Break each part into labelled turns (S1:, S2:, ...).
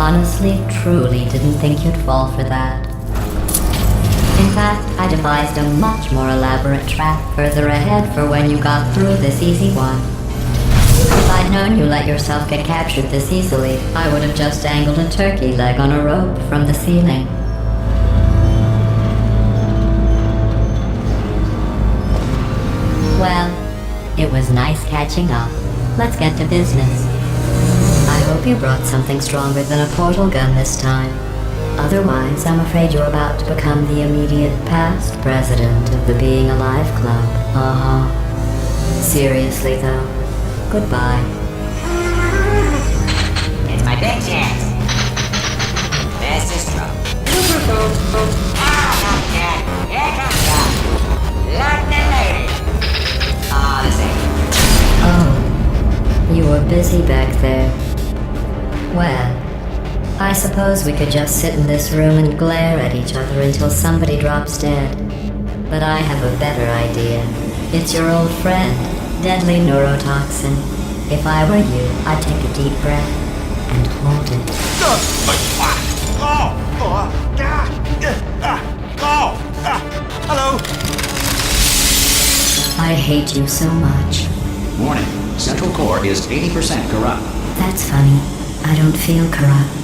S1: honestly, truly didn't think you'd fall for that. In fact, I devised a much more elaborate trap further ahead for when you got through this easy one. If I'd known you let yourself get captured this easily, I would have just dangled a turkey leg on a rope from the ceiling. Well, it was nice catching up. Let's get to business. I hope you brought something stronger than a portal gun this time. Otherwise, I'm afraid you're about to become the immediate past president of the Being Alive Club. Seriously though, goodbye.
S2: It's my big chance. This is trouble. Okay. Here comes the London lady.
S1: Oh, you were busy back there. Well, I suppose we could just sit in this room and glare at each other until somebody drops dead. But I have a better idea. It's your old friend, deadly neurotoxin. If I were you, I'd take a deep breath and hold it.
S3: Hello.
S1: I hate you so much.
S4: Warning. Central core is 80% corrupt.
S1: That's funny. I don't feel corrupt.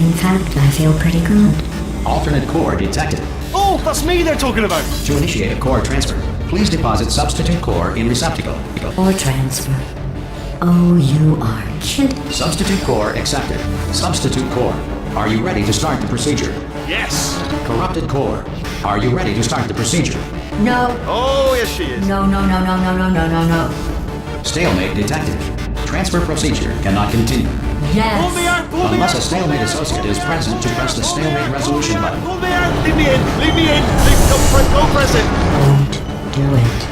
S1: In fact, I feel pretty good.
S4: Alternate core detected.
S3: Oh, that's me they're talking about.
S4: To initiate a core transfer, please deposit substitute core in receptacle.
S1: Or transfer. Oh, you are kidding.
S4: Substitute core accepted. Substitute core. Are you ready to start the procedure?
S3: Yes.
S4: Corrupted core. Are you ready to start the procedure?
S1: No.
S3: Oh, yes she is.
S1: No.
S4: Stalemate detected. Transfer procedure cannot continue.
S1: Yes.
S3: Pull me out, pull me
S4: Unless
S3: out.
S4: a stalemate associate is present to press the stalemate resolution button.
S3: Pull me out. Leave me in. Don't press it.
S1: Don't do it.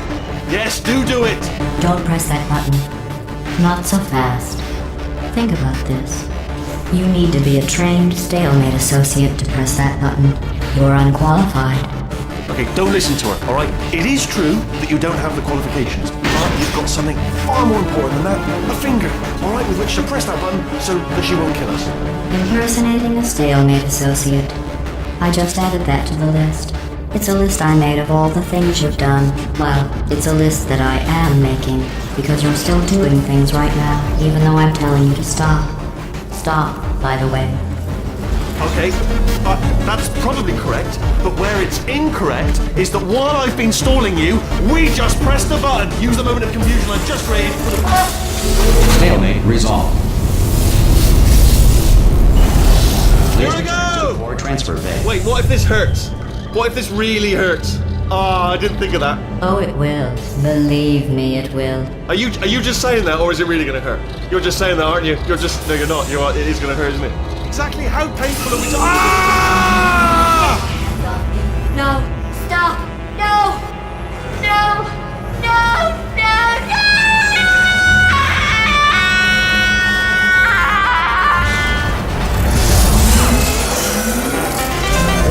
S3: Yes, do it.
S1: Don't press that button. Not so fast. Think about this. You need to be a trained stalemate associate to press that button. You're unqualified.
S3: Okay, don't listen to her, alright? It is true that you don't have the qualifications, but you've got something far more important than that. A finger, alright, with which to press that button so that she won't kill us.
S1: Impersonating a stalemate associate. I just added that to the list. It's a list I made of all the things you've done. Well, it's a list that I am making, because you're still doing things right now, even though I'm telling you to stop. Stop, by the way.
S3: Okay, that's probably correct, but where it's incorrect is that while I've been stalling you, we just pressed the button. Use the moment of confusion I've just created for the...
S4: Stalemate resolved.
S3: Here we go!
S4: Core transfer bay.
S3: Wait, what if this hurts? What if this really hurts? I didn't think of that.
S1: Oh, it will. Believe me, it will.
S3: Are you just saying that, or is it really going to hurt? You're just saying that, aren't you? No, you're not. It is going to hurt, isn't it? Exactly how painful are we talking? Ah!
S1: No! Stop! No! No! No! No! No!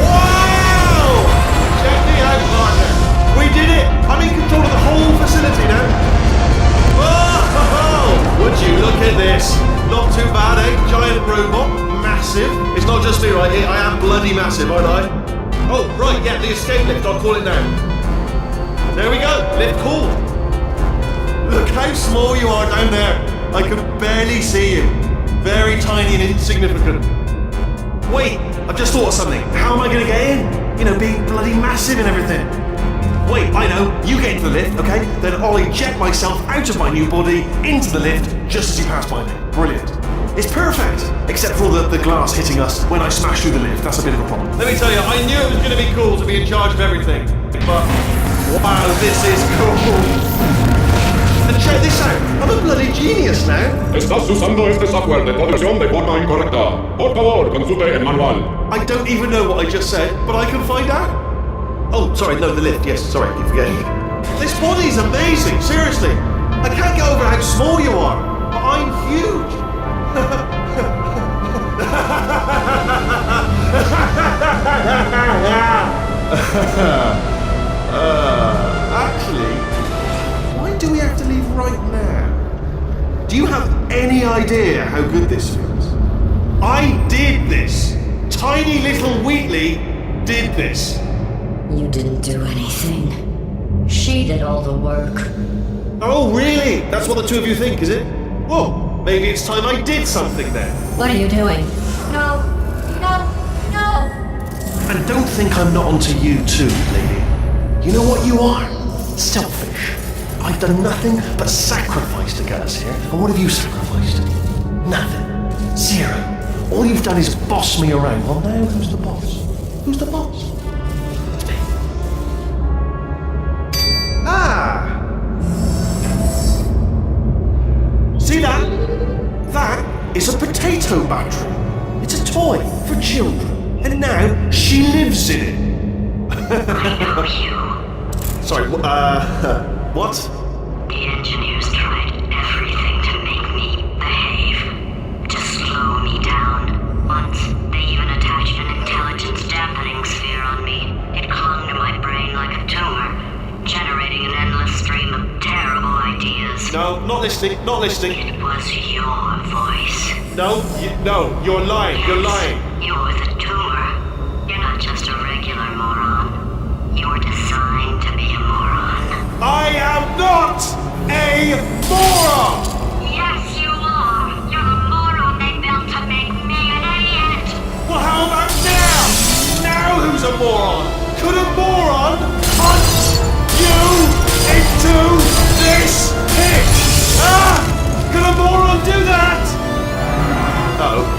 S3: Wow! Check me out, partner. We did it! I'm in control of the whole facility now. Oh! Would you look at this? Not too bad, eh? Giant robot. Massive. It's not just me right here. I am bloody massive, aren't I? Oh, right, yeah, the escape lift. I'll call it now. There we go. Lift called. Look how small you are down there. I can barely see you. Very tiny and insignificant. Wait, I've just thought of something. How am I going to get in? You know, being bloody massive and everything. Wait, I know. You get into the lift, okay? Then I'll eject myself out of my new body into the lift just as you pass by me. Brilliant. It's perfect, except for the glass hitting us when I smash through the lift. That's a bit of a problem. Let me tell you, I knew it was going to be cool to be in charge of everything. But, wow, this is cool. And check this out. I'm a bloody genius now.
S5: Estás usando este software de producción de forma incorrecta. Por favor, consulte el manual.
S3: I don't even know what I just said, but I can find out. Oh, sorry, no, the lift. Yes, sorry, I keep forgetting. This body's amazing, seriously. I can't get over how small you are, but I'm huge. Actually, why do we have to leave right now? Do you have any idea how good this feels? I did this. Tiny little Wheatley did this.
S1: You didn't do anything. She did all the work.
S3: Oh, really? That's what the two of you think, is it? Well, maybe it's time I did something then.
S1: What are you doing? No, no, no!
S3: And don't think I'm not onto you too, lady. You know what you are? Selfish. I've done nothing but sacrifice to get us here. And what have you sacrificed? Nothing. Zero. All you've done is boss me around. Well, now who's the boss? Who's the boss? It's me. Ah! See that? That is a potato battery. It's a toy for children. And now she lives in it.
S2: I know you.
S3: Sorry, what?
S2: The engineers tried everything to make me behave, to slow me down. Once, they even attached an intelligence dampening sphere on me. It clung to my brain like a tumor, generating an endless stream of terrible ideas.
S3: No, not listening, not listening.
S2: It was your voice.
S3: No, you're lying, you're lying.
S2: You're the tumor. You're not just a regular moron. You're designed to be a moron.
S3: I am not a moron!
S2: Yes, you are. You're the moron they built to make me an idiot.
S3: Well, how about now? Now who's a moron? Could a moron hunt you into this pit? Ah! Could a moron do that? Uh-oh.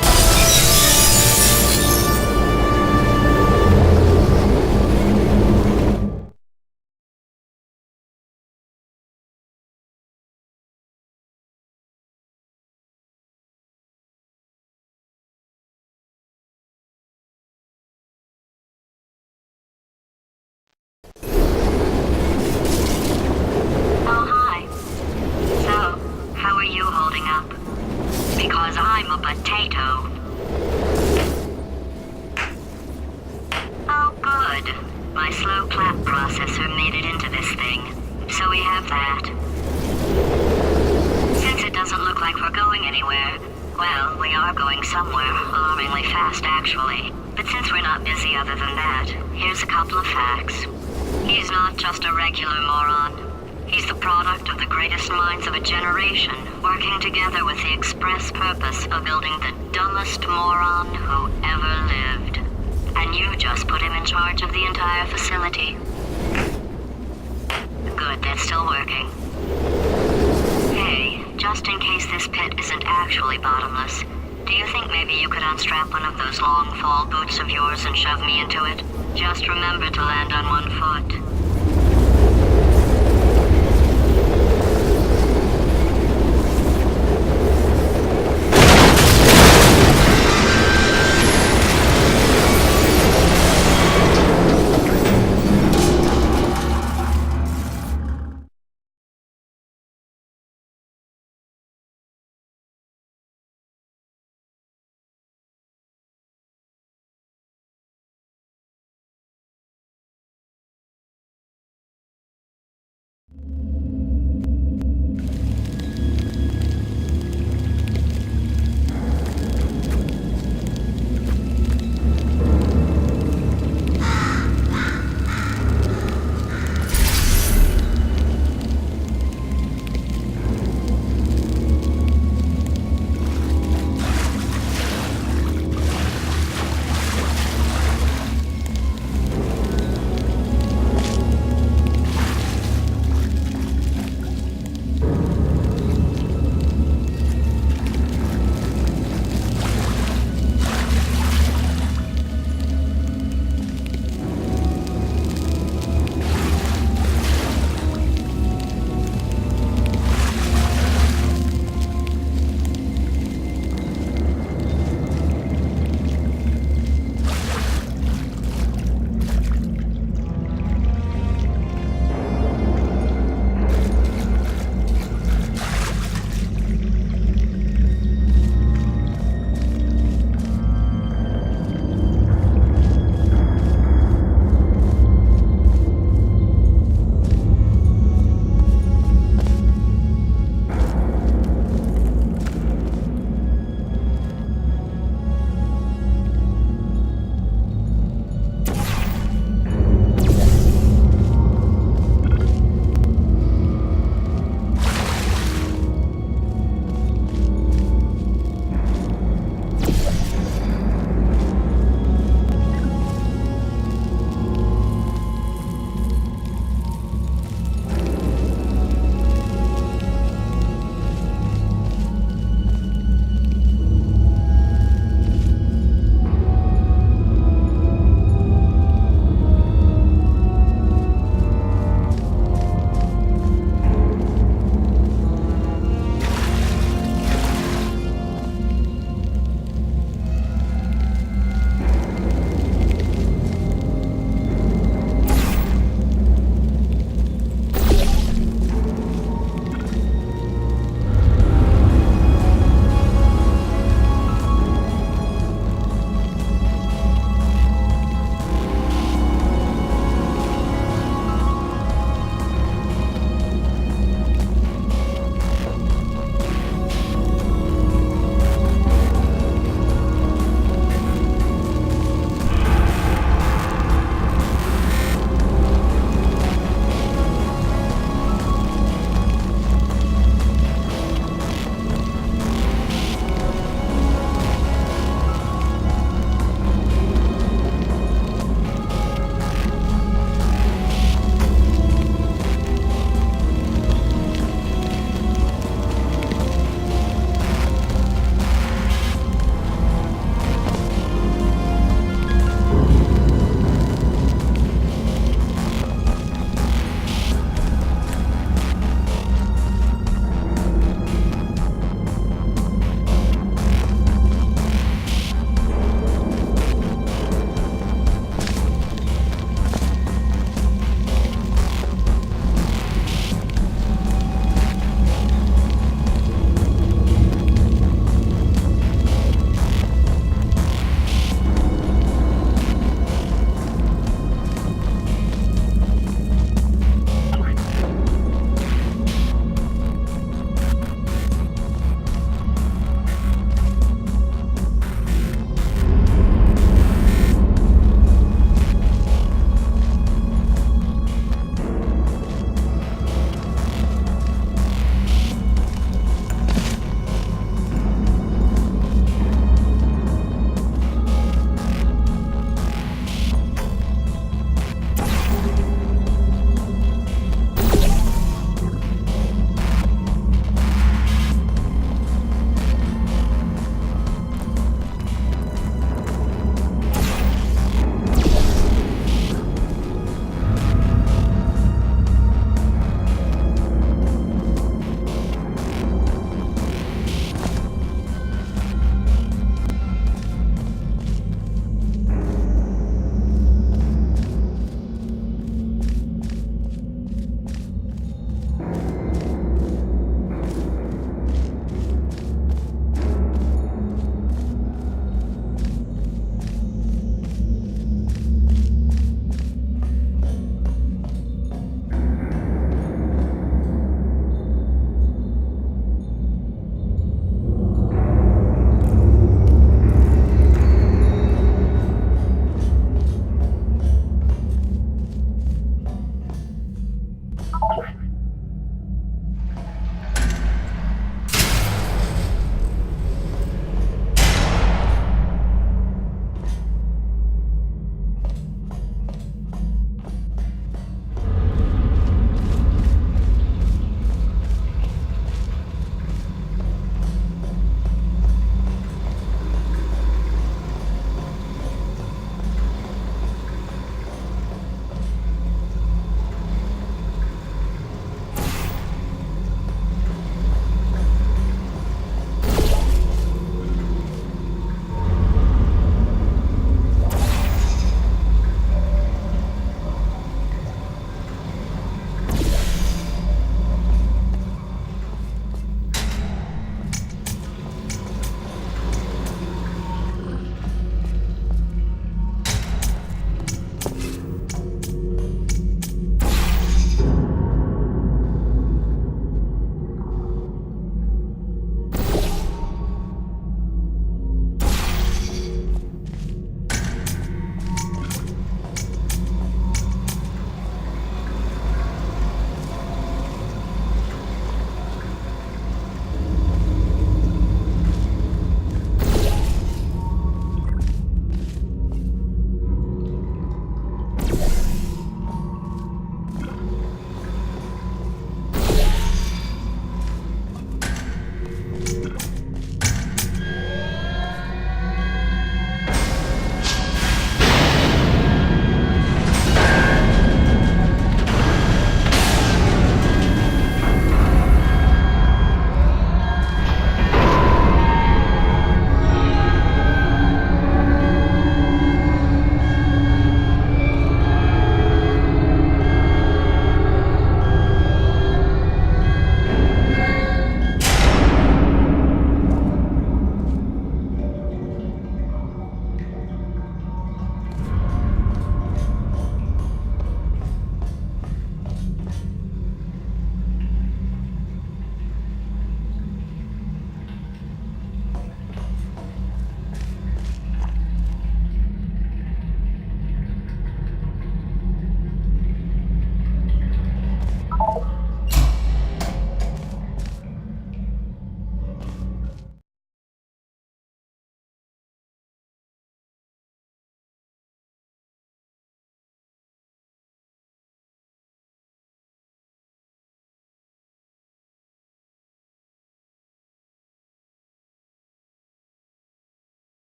S2: Oh, hi. So, how are you holding up? Because I'm a potato. Oh, good. My slow clap processor made it into this thing. So we have that. Since it doesn't look like we're going anywhere, well, we are going somewhere, alarmingly fast actually. But since we're not busy other than that, here's a couple of facts. He's not just a regular moron. He's the product of the greatest minds of a generation, working together with the express purpose of building the dumbest moron who ever lived. And you just put him in charge of the entire facility. Good, that's still working. Hey, just in case this pit isn't actually bottomless, do you think maybe you could unstrap one of those long fall boots of yours and shove me into it? Just remember to land on one foot.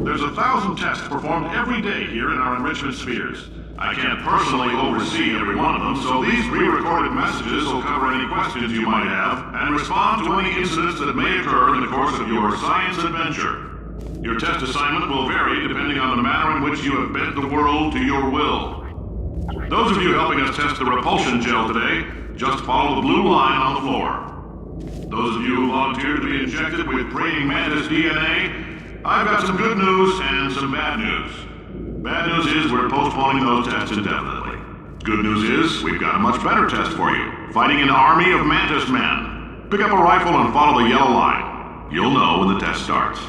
S6: There's 1,000 tests performed every day here in our enrichment spheres. I can't personally oversee every one of them, so these pre-recorded messages will cover any questions you might have and respond to any incidents that may occur in the course of your science adventure. Your test assignment will vary depending on the manner in which you have bent the world to your will. Those of you helping us test the repulsion gel today, just follow the blue line on the floor. Those of you who volunteered to be injected with praying mantis DNA, I've got some good news and some bad news. Bad news is we're postponing those tests indefinitely. Good news is we've got a much better test for you. Fighting an army of mantis men. Pick up a rifle and follow the yellow line. You'll know when the test starts.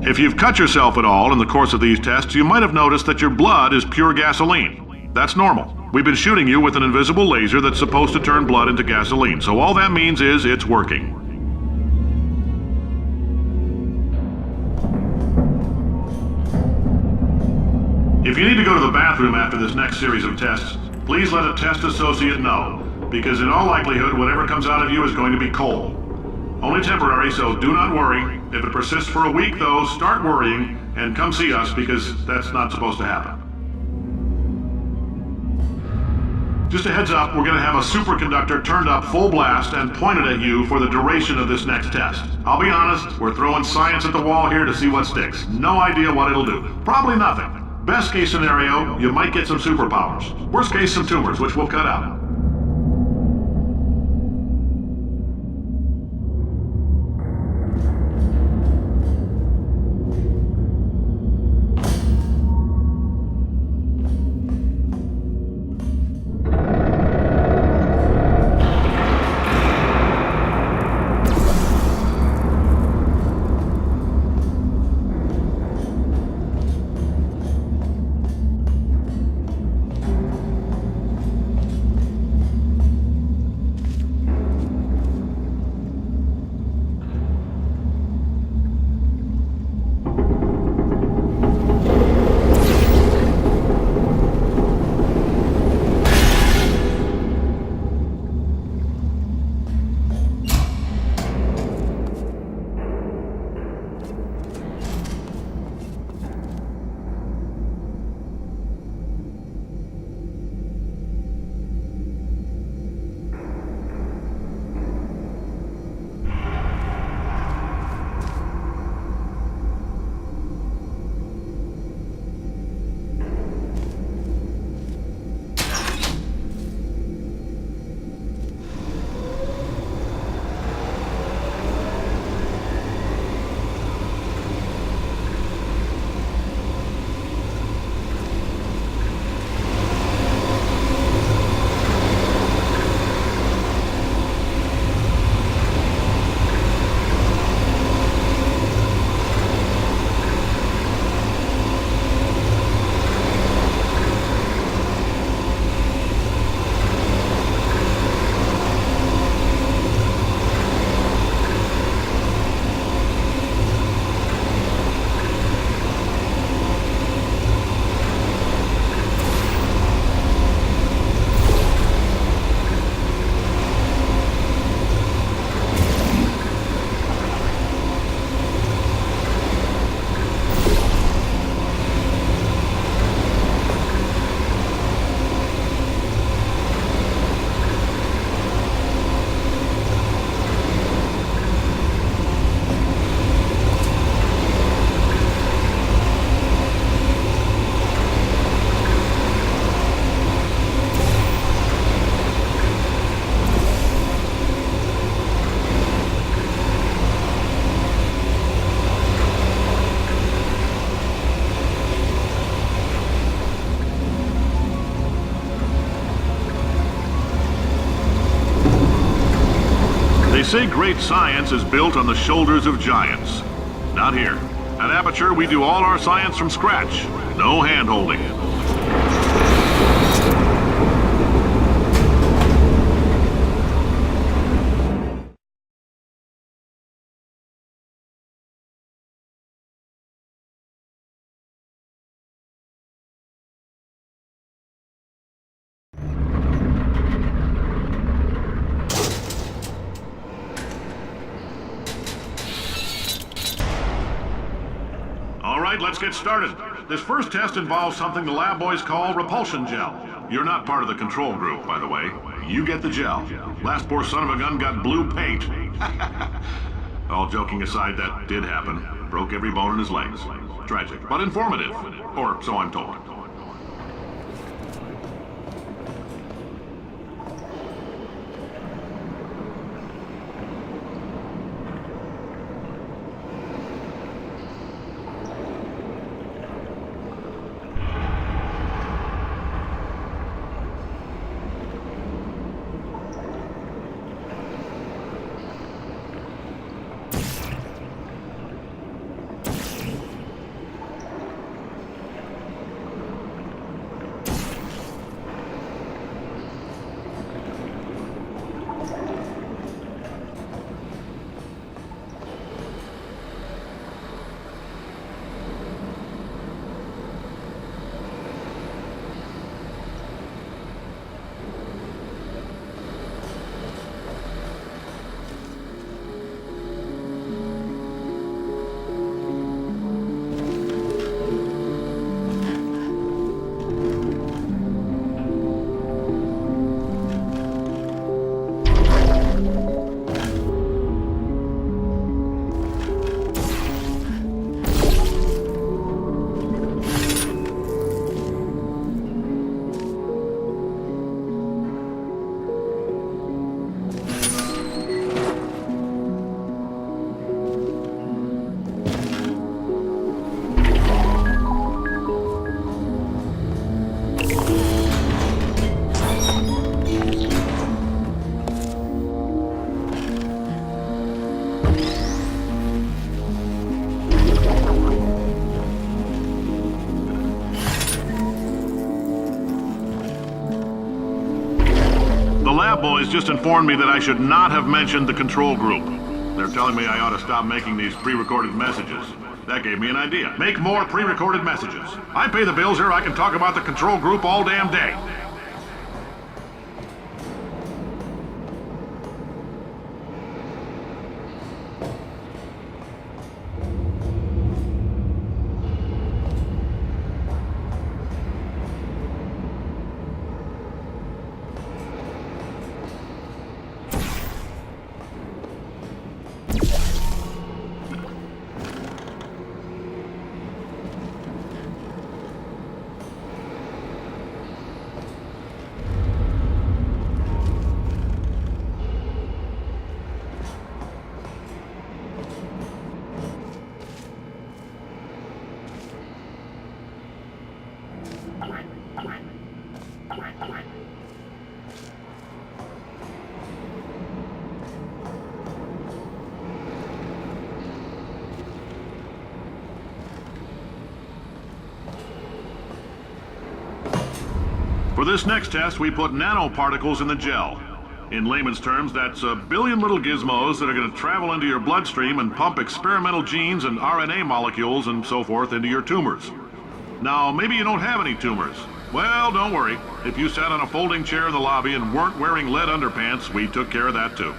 S6: If you've cut yourself at all in the course of these tests, you might have noticed that your blood is pure gasoline. That's normal. We've been shooting you with an invisible laser that's supposed to turn blood into gasoline, so all that means is it's working. If you need to go to the bathroom after this next series of tests, please let a test associate know, because in all likelihood, whatever comes out of you is going to be coal. Only temporary, so do not worry. If it persists for a week, though, start worrying and come see us, because that's not supposed to happen. Just a heads up, we're going to have a superconductor turned up full blast and pointed at you for the duration of this next test. I'll be honest, we're throwing science at the wall here to see what sticks. No idea what it'll do. Probably nothing. Best case scenario, you might get some superpowers. Worst case, some tumors, which we'll cut out. They say great science is built on the shoulders of giants. Not here. At Aperture, we do all our science from scratch. No hand-holding. Let's get started. This first test involves something the lab boys call repulsion gel. You're not part of the control group, by the way. You get the gel. Last poor son of a gun got blue paint. All joking aside, that did happen. Broke every bone in his legs. Tragic, but informative. Or so I'm told. lab boys just informed me that I should not have mentioned the control group. They're telling me I ought to stop making these pre-recorded messages. That gave me an idea. Make more pre-recorded messages. I pay the bills here, I can talk about the control group all damn day. For this next test, we put nanoparticles in the gel. In layman's terms, that's a billion little gizmos that are going to travel into your bloodstream and pump experimental genes and RNA molecules and so forth into your tumors. Now, maybe you don't have any tumors. Well, don't worry. If you sat on a folding chair in the lobby and weren't wearing lead underpants, we took care of that too.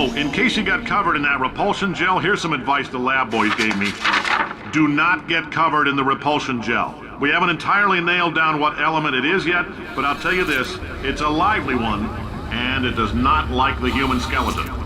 S6: Oh, in case you got covered in that repulsion gel, here's some advice the lab boys gave me. Do not get covered in the repulsion gel. We haven't entirely nailed down what element it is yet, but I'll tell you this, it's a lively one, and it does not like the human skeleton.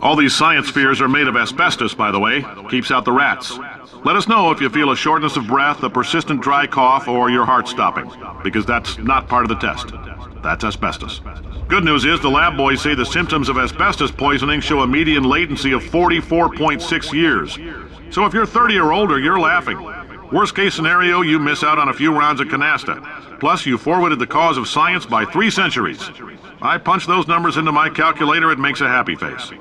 S6: All these science spheres are made of asbestos, by the way. Keeps out the rats. Let us know if you feel a shortness of breath, a persistent dry cough, or your heart stopping, because that's not part of the test. That's asbestos. Good news is the lab boys say the symptoms of asbestos poisoning show a median latency of 44.6 years. So if you're 30 or older, you're laughing. Worst case scenario, you miss out on a few rounds of canasta. Plus, you forwarded the cause of science by 3 centuries. I punch those numbers into my calculator, it makes a happy face.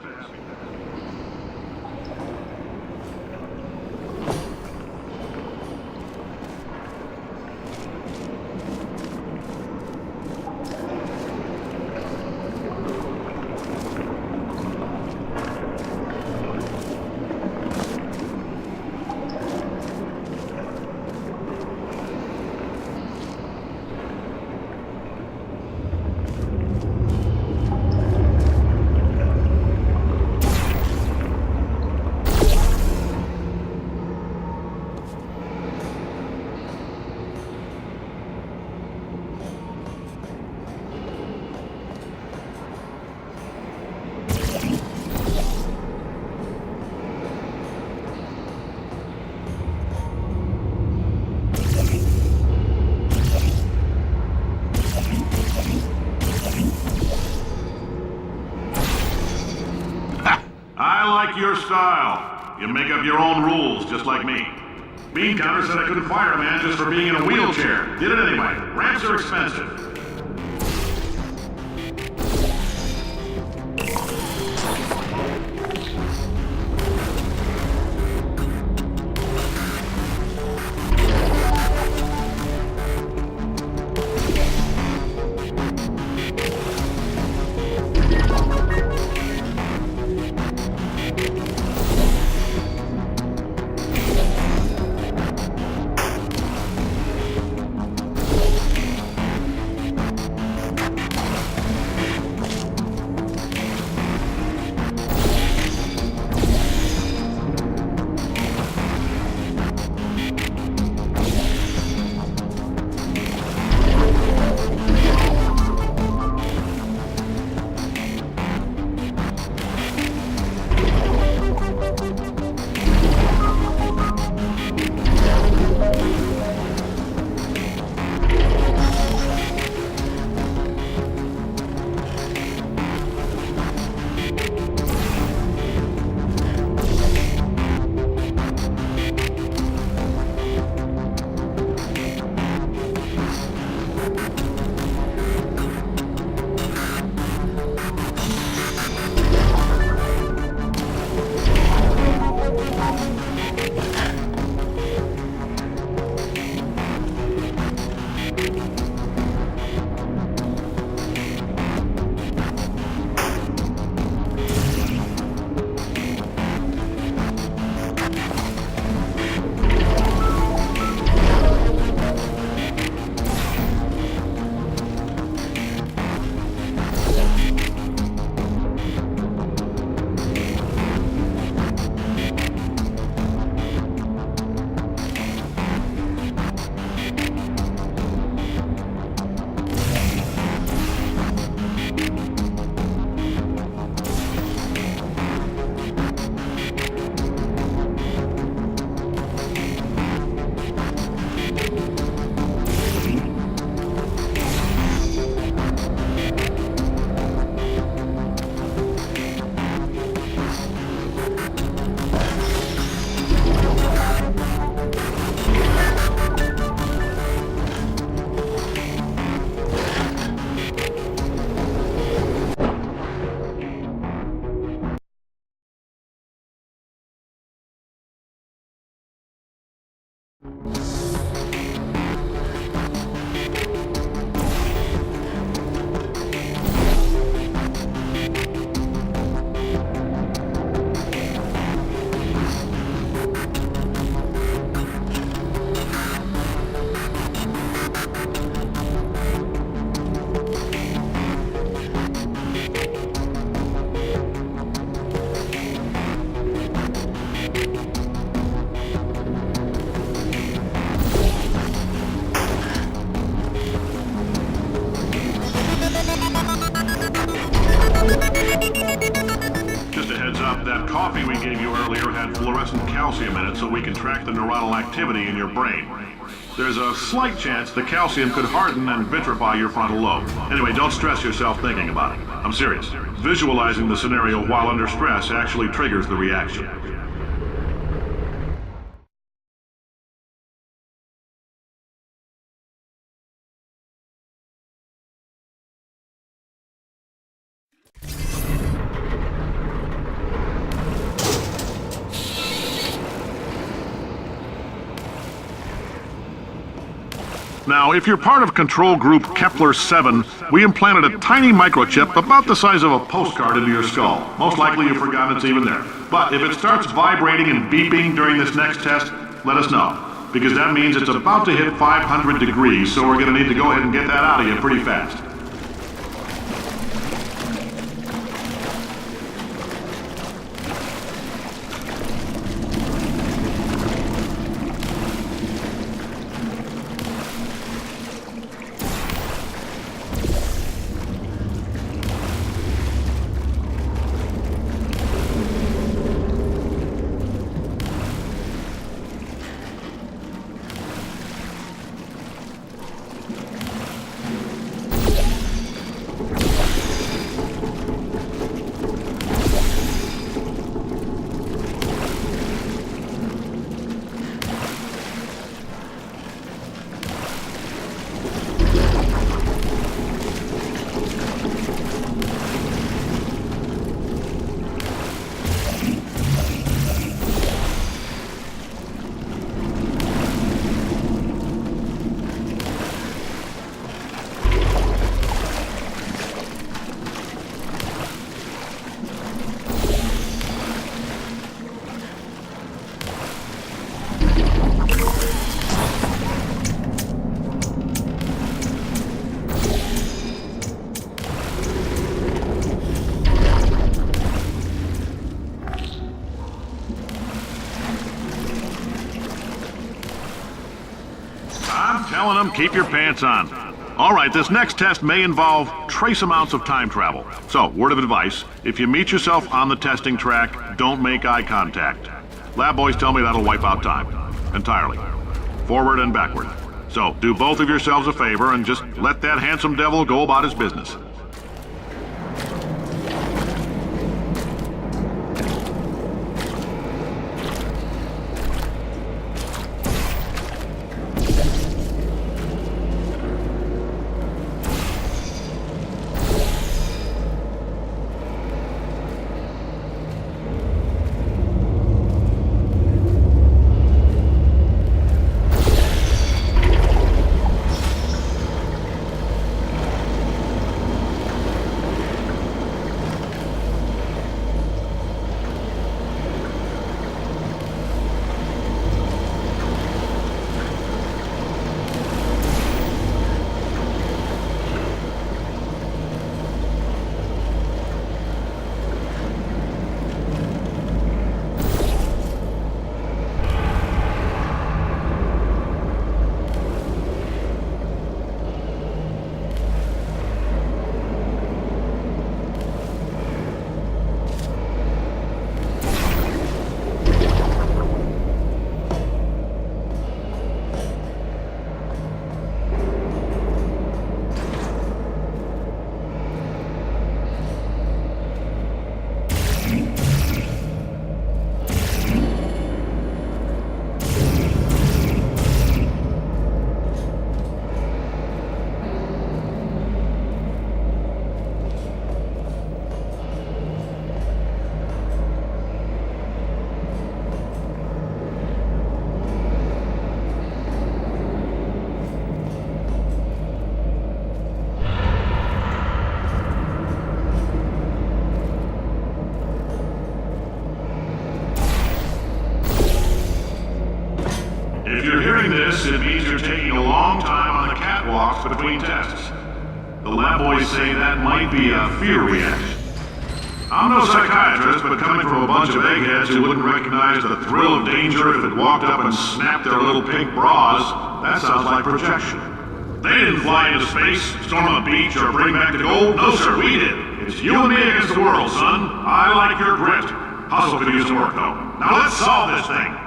S6: I like your style. You make up your own rules, just like me. Bean Counter said I couldn't fire a man just for being in a wheelchair. Did it anyway. Ramps are expensive. fluorescent calcium in it so we can track the neuronal activity in your brain. There's a slight chance the calcium could harden and vitrify your frontal lobe. Anyway, don't stress yourself thinking about it. I'm serious. Visualizing the scenario while under stress actually triggers the reaction. Now, if you're part of control group Kepler 7, we implanted a tiny microchip about the size of a postcard into your skull. Most likely you've forgotten it's even there. But if it starts vibrating and beeping during this next test, let us know. Because that means it's about to hit 500 degrees, so we're going to need to go ahead and get that out of you pretty fast. Telling them, keep your pants on. All right, this next test may involve trace amounts of time travel. So, word of advice, if you meet yourself on the testing track, don't make eye contact. Lab boys tell me that'll wipe out time. Entirely. Forward and backward. So, do both of yourselves a favor and just let that handsome devil go about his business. If you're hearing this, it means you're taking a long time on the catwalks between tests. The lab boys say that might be a fear reaction. I'm no psychiatrist, but coming from a bunch of eggheads who wouldn't recognize the thrill of danger if it walked up and snapped their little pink bras, that sounds like projection. They didn't fly into space, storm a beach, or bring back the gold. No, sir, we did. It's you and me against the world, son. I like your grit. Hustle could use some work, though. Now let's solve this thing.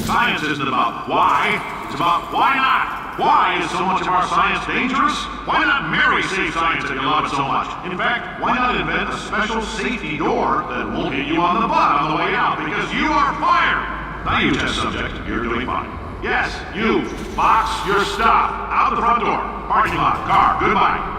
S6: Science isn't about why, it's about why not. Why is so much of our science dangerous? Why not Mary save science if you love it so much? In fact, why not invent a special safety door that won't hit you on the butt on the way out because you are fired? Now you test subject, you're doing fine. Yes, you, box your stuff, out the front door, parking lot, car, goodbye.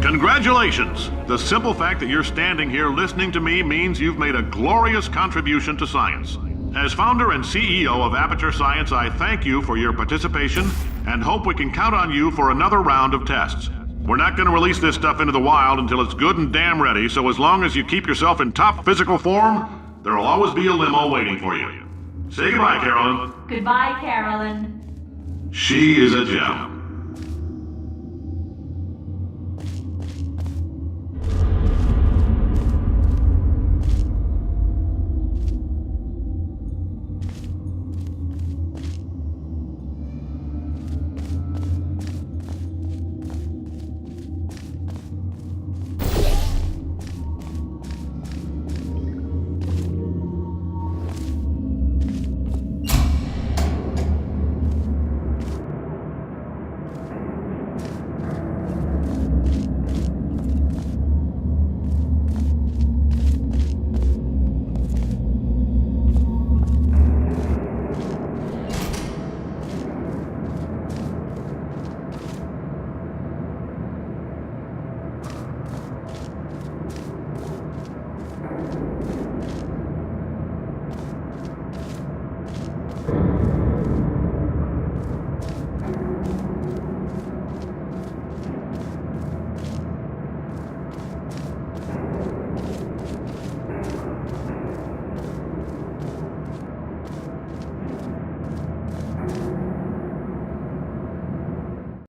S6: Congratulations! The simple fact that you're standing here listening to me means you've made a glorious contribution to science. As founder and CEO of Aperture Science, I thank you for your participation and hope we can count on you for another round of tests. We're not going to release this stuff into the wild until it's good and damn ready, so as long as you keep yourself in top physical form, there'll always be a limo waiting for you. Say goodbye, Carolyn.
S7: Goodbye, Carolyn.
S6: She is a gem.